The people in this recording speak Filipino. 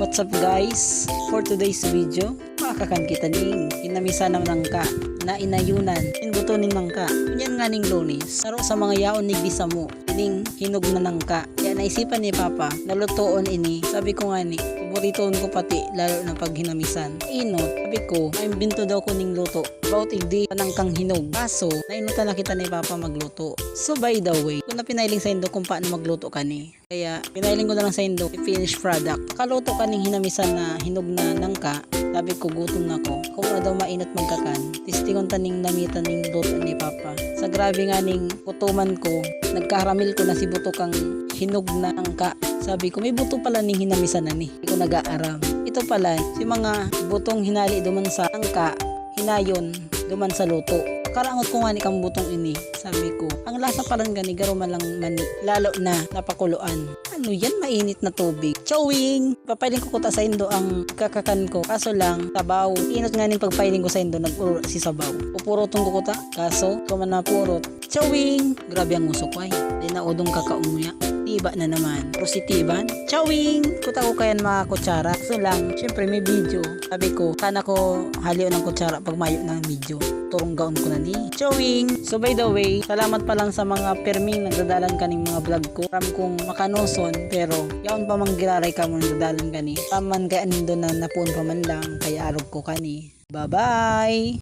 What's up guys? For today's video, makakan kita ning hinamisa naman ka na inayunan inbutunin man ka. Yan nga ning Lunes. Saro sa mga yaon ni bisa mo. Ining hinog na nang ka. Kaya naisipan ni Papa, nalutoon ini. Sabi ko nga ni, paboritoon ko pati lalo na pag hinamisan. Inot, sabi ko, may binto daw ko ning luto. About hindi panang kang hinog. Kaso, nainutan na kita ni Papa magluto. So by the way, kung na pinailing sa Indo kung paano magluto ka ni. Kaya pinailing ko na lang sa Indo, finished product. Kaluto ka ning hinamisan na hinog na nangka. Sabi ko, gutom na ko. Kung na daw mainit magkakan. Tistingon taning namitan ning luto ni Papa. Sa grabe nga ning kutuman ko, nagkaramil ko na si buto kang hinog na nangka. Sabi ko, may buto pala ning hinamisan na ni. Hindi ko nag-aaram. Ito pala, si mga butong hinali duman sa nangka, hinayon duman sa luto. Karangot ko nga ni kang butong ini. Sabi ko, ang lasa palang gani garo malang mani. Lalo na napakuluan. Ano yan, mainit na tubig. Chowing! Papailing ko kuta sa Indo ang kakakan ko. Kaso lang, sabaw. Inot nga ning pagpailing ko sa Indo, nag-uro si sabaw. Pupurotong ko kuta. Kaso, kuman na purot. Chowing! Grabe ang usok ay. Di na udong kakaumuya. Tiba na naman. Positiban. Chowing! Kuta ko kayan mga kutsara. So lang, syempre may video. Sabi ko, sana ko haliw ng kutsara pag mayo ng video. Turong gaon ko na ni. Chowing! So by the way, salamat pa lang sa mga perming nagdadalan kaning mga vlog ko. Ram kong makanoson, pero yaon pa mang giraray ka mo nagdadalan kani. Paman kaya nindo na napuon pa man lang, kaya arog ko kani. Bye-bye!